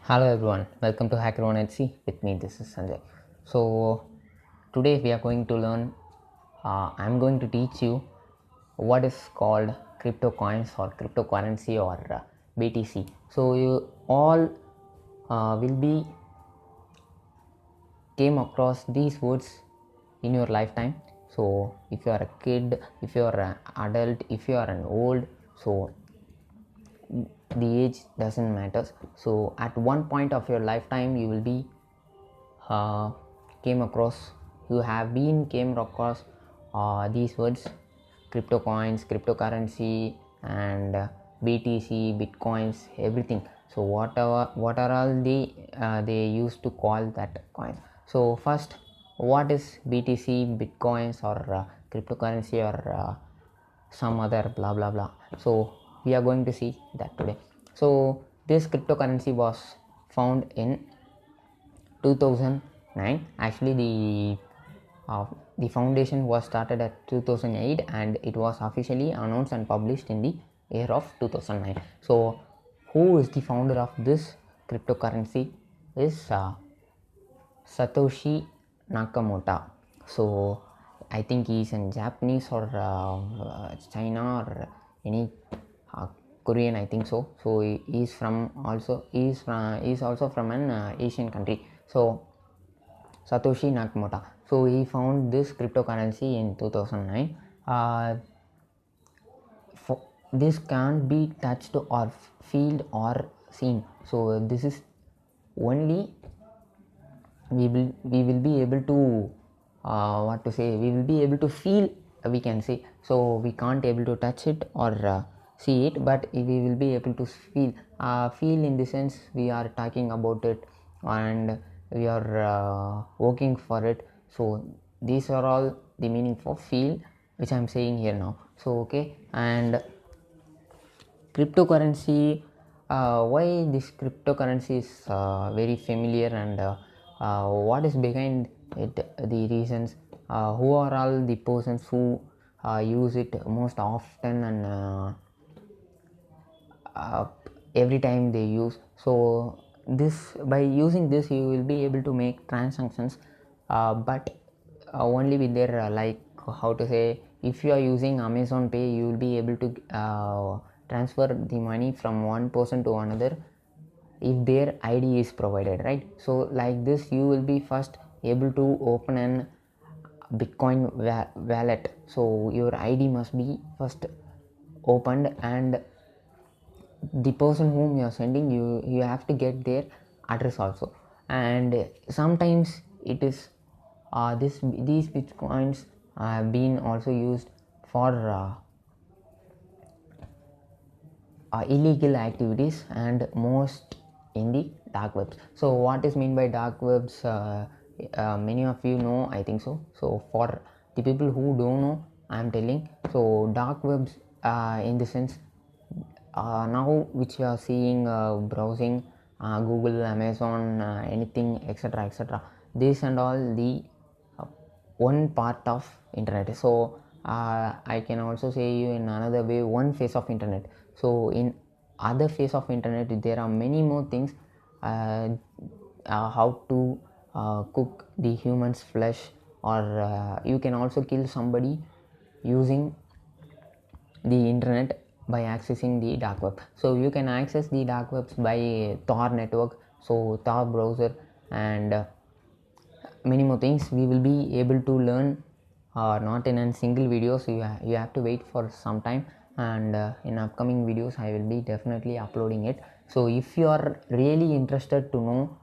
Hello everyone, welcome to Hacker1HC with me. This is Sanjay. So today we are going to learn. I'm going to teach you what is called crypto coins or cryptocurrency or BTC. So you all will be came across these words in your lifetime. So if you are a kid, if you are an adult, if you are an old, so the age doesn't matter. So at one point of your lifetime you will be uh, came across you have been came across these words: crypto coins, cryptocurrency, and BTC, bitcoins, everything. So what are all they used to call that coins. So first, what is BTC, bitcoins, or cryptocurrency, or some other blah blah blah. So we are going to see that today. So this cryptocurrency was found in 2009. Actually the foundation was started at 2008 and it was officially announced and published in the year of 2009. So who is the founder of this cryptocurrency is Satoshi Nakamoto. So I think he's in Japanese or China or any uh, Korean, I think so. So he's also from an Asian country. So Satoshi Nakamoto. So he found this cryptocurrency in 2009. This can't be touched or felt or seen. So this is only we will be able to we will be able to feel, we can say. So we can't able to touch it or see it, but we will be able to feel in the sense we are talking about it and we are working for it. So these are all the meaning for feel which I am saying here now. So okay, and cryptocurrency, why this cryptocurrency is very familiar, and what is behind it, the reasons, who are all the persons who use it most often, and uh, every time they use. So this, by using this you will be able to make transactions, but only with their like, how to say, if you are using Amazon Pay, you will be able to transfer the money from one person to another if their ID is provided, right? So like this you will be first able to open an Bitcoin wallet. So your ID must be first opened, and the person whom you are sending, you have to get their address also. And sometimes it is these bitcoins have been also used for illegal activities, and most in the dark webs. So what is mean by dark webs, many of you know, I think so. So for the people who don't know, I am telling. So dark webs, in the sense, now which you are seeing, browsing Google, Amazon, anything, etc, etc, this and all the uh, one part of internet. So I can also say you in another way, one face of internet. So in other face of internet there are many more things, uh, how to cook the human's flesh, or you can also kill somebody using the internet by accessing the dark web. So you can access the dark webs by Tor network, so Tor browser, and many more things we will be able to learn, not in a single video. So you have to wait for some time, and in upcoming videos I will be definitely uploading it. So if you are really interested to know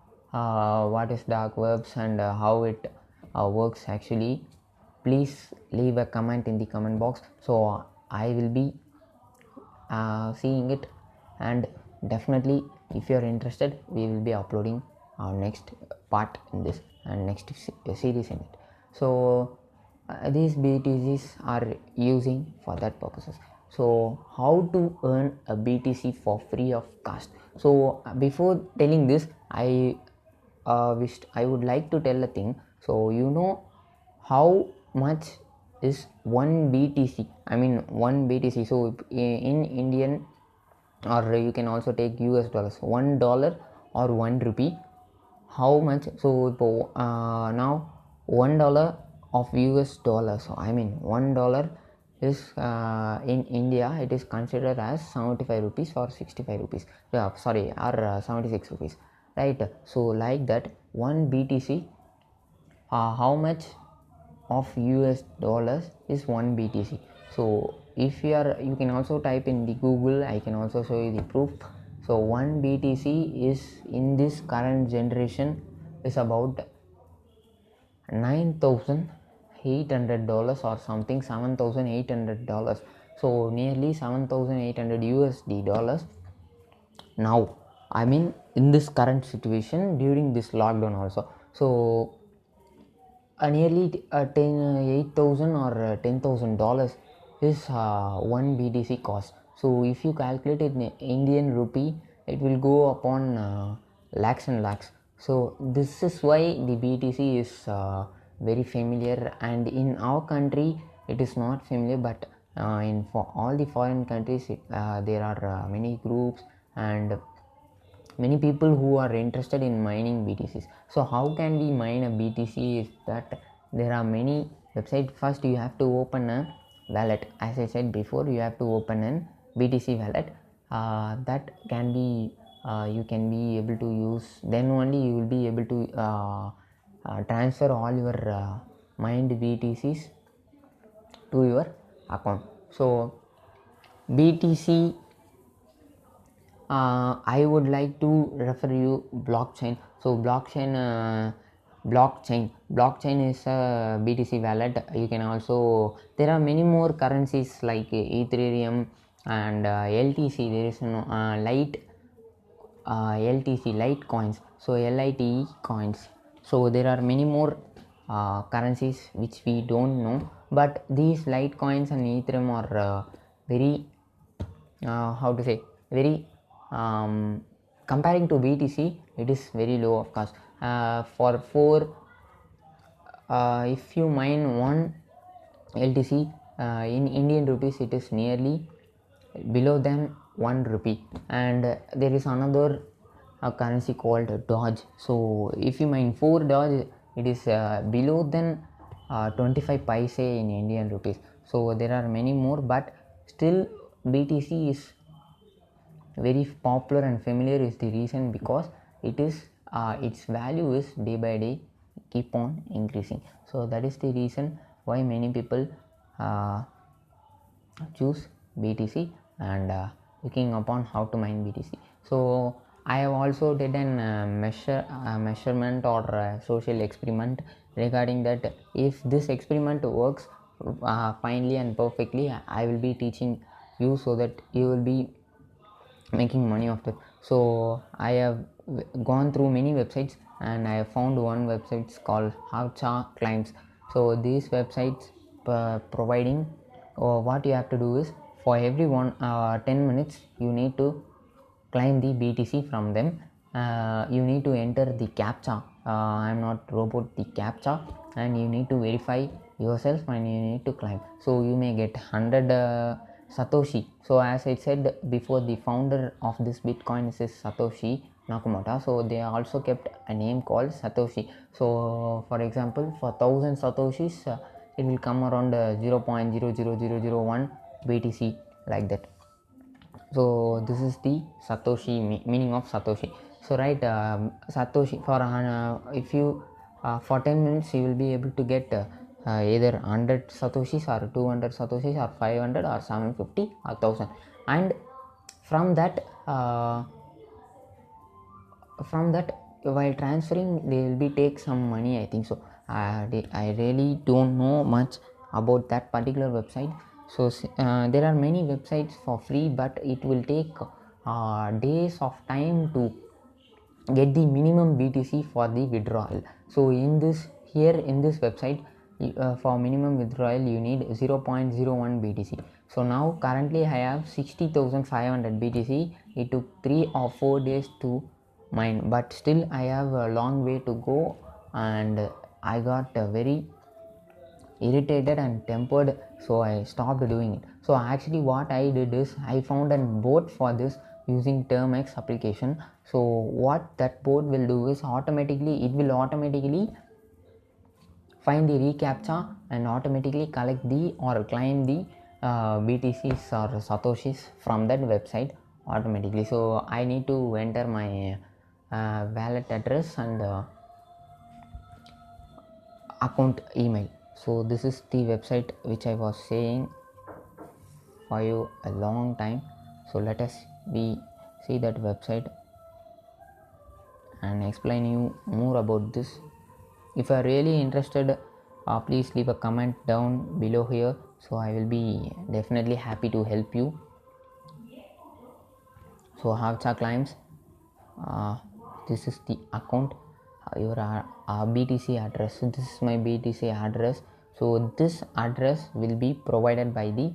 what is dark webs and how it works actually, please leave a comment in the comment box. So I will be seeing it, and definitely if you are interested we will be uploading our next part in this and next series in it. So these BTCs are using for that purposes. So how to earn a BTC for free of cost. So before telling this, I would like to tell a thing. So you know how much is one BTC? I mean one BTC. So in Indian, or you can also take US dollars, $1 or 1 rupee, how much? So now $1 of US dollar, so I mean $1 is in India it is considered as 75 rupees or 65 rupees, sorry, or 76 rupees, right? So like that, 1 BTC, how much of US dollars is 1 BTC? So if you can also type in the Google, I can also show you the proof. So 1 BTC is in this current generation is about $9,800 or something, $7,800. So nearly 7,800 USD dollars now. I mean in this current situation during this lockdown also. So nearly 8,000 or $10,000 is 1 BTC cost. So if you calculate it in Indian rupee, it will go upon lakhs and lakhs. So this is why the BTC is very familiar, and in our country it is not familiar, but in for all the foreign countries there are many groups and many people who are interested in mining BTCs. So how can we mine a BTC? Is that there are many websites. First you have to open a wallet. As I said before, you have to open an BTC wallet. That can be you can be able to use, then only you will be able to transfer all your mined BTCs to your account. So BTC, I would like to refer you blockchain. So blockchain is a BTC wallet. You can also, there are many more currencies like Ethereum and LTC. There is no LTC Lite coins, so LITE coins. So there are many more currencies which we don't know, but these Lite coins and Ethereum are very how to say, very comparing to BTC it is very low of course. If you mine one LTC in Indian rupees, it is nearly below than 1 rupee. And there is another currency called Dodge. So if you mine 4 Dodge, it is below than 25 paise in Indian rupees. So there are many more, but still BTC is very popular and familiar. Is the reason because it is its value is day by day keep on increasing. So that is the reason why many people choose BTC and looking upon how to mine BTC. So I have also did an measurement or social experiment regarding that. If this experiment works finely and perfectly, I will be teaching you so that you will be making money of it. So I have gone through many websites and I have found one website called Havcha Climbs. So these websites providing what you have to do is for every 10 minutes you need to climb the BTC from them. You need to enter the captcha. I'm not robot, the captcha, and you need to verify yourself and you need to climb. So you may get 100 Satoshi. So as I said before, the founder of this Bitcoin is Satoshi Nakamoto. So they also kept a name called Satoshi. So for example, for 1000 Satoshis, it will come around 0.00001 BTC, like that. So this is the Satoshi meaning of Satoshi. So right, Satoshi for if you for 10 minutes you will be able to get either 100 Satoshis or 200 Satoshis or 500 or 750 or 1000, and from that while transferring they will be take some money, I think so. I really don't know much about that particular website. So there are many websites for free, but it will take days of time to get the minimum BTC for the withdrawal. So in this website, for minimum withdrawal you need 0.01 BTC. So now currently I have 60,500 BTC. It took 3 or 4 days to mine, but still I have a long way to go, and I got very irritated and tempered, so I stopped doing it. So actually what I did is I found a bot for this using termx application. So what that bot will do is it will automatically find the reCAPTCHA and automatically collect the or claim the BTCs or Satoshis from that website automatically. So I need to enter my wallet address and account email. So this is the website which I was saying for you a long time. So let us see that website and explain you more about this. If you are really interested, please leave a comment down below here, so I will be definitely happy to help you. So Havcha Climbs, this is the account, your BTC address. So this is my BTC address. So this address will be provided by the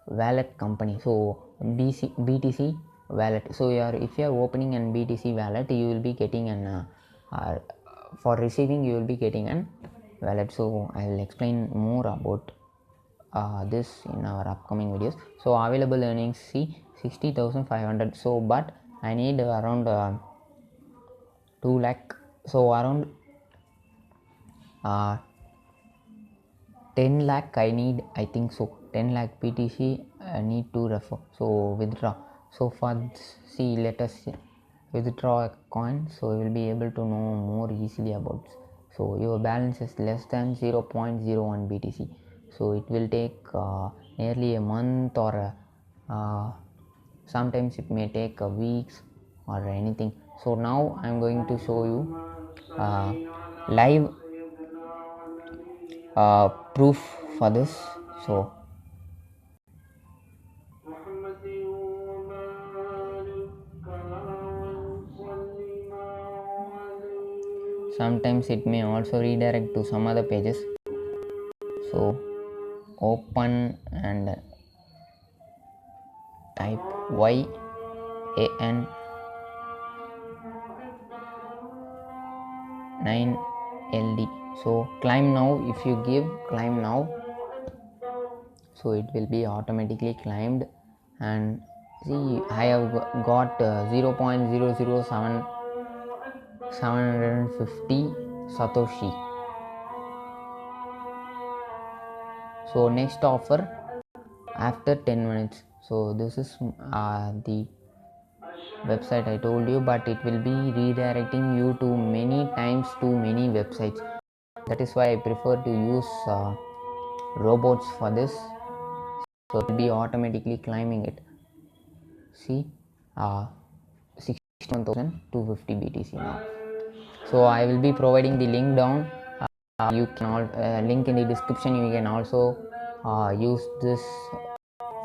wallet company. So BTC wallet. So if you are opening an BTC wallet, you will be getting an for receiving you will be getting an wallet. So I will explain more about this in our upcoming videos. So available earnings, see 60,500. So but I need around 2 lakh. So around 10 lakh I need, I think so. 10 lakh BTC I need to refer. So withdraw. So for this, see, let us withdraw a coin, so you will be able to know more easily about this. So your balance is less than 0.01 BTC. So it will take nearly a month or sometimes it may take weeks or anything. So now I am going to show you live proof for this. So sometimes it may also redirect to some other pages. So open and type YAN 9LD. So climb now. If you give climb now, so it will be automatically climbed. And see, I have got 0.007750 Satoshi. So next offer after 10 minutes. So this is the website I told you, but it will be redirecting you to many times to many websites. That is why I prefer to use robots for this. So it will be automatically climbing it. See, 61,250 BTC now. So I will be providing the link down. You can link in the description. You can also use this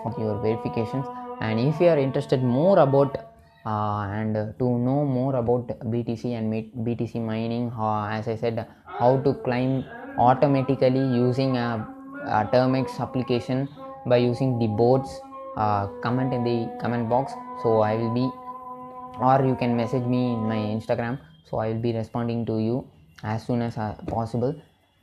for your verifications. And if you are interested more about and to know more about BTC and BTC mining, as I said, how to climb automatically using a termx application by using the boards, comment in the comment box. So I will be, or you can message me in my Instagram, so I will be responding to you as soon as possible.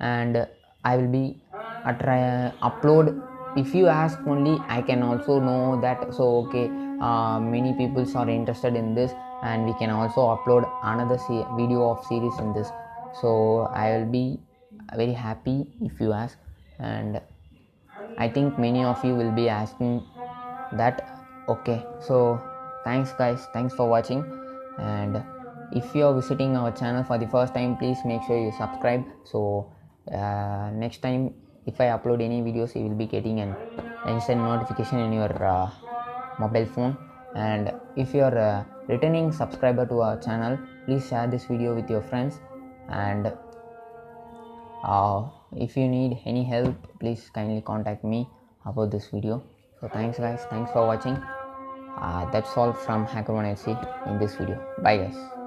And I will be upload. If you ask only, I can also know that. So okay, many people are interested in this, and we can also upload another video of series in this. So I will be very happy if you ask, and I think many of you will be asking that. Okay, so thanks guys, thanks for watching. And if you are visiting our channel for the first time, please make sure you subscribe. So next time if I upload any videos, you will be getting an instant notification in your mobile phone. And if you are a returning subscriber to our channel, please share this video with your friends. And if you need any help, please kindly contact me about this video. So thanks guys, thanks for watching. That's all from HackerOneHC in this video. Bye guys.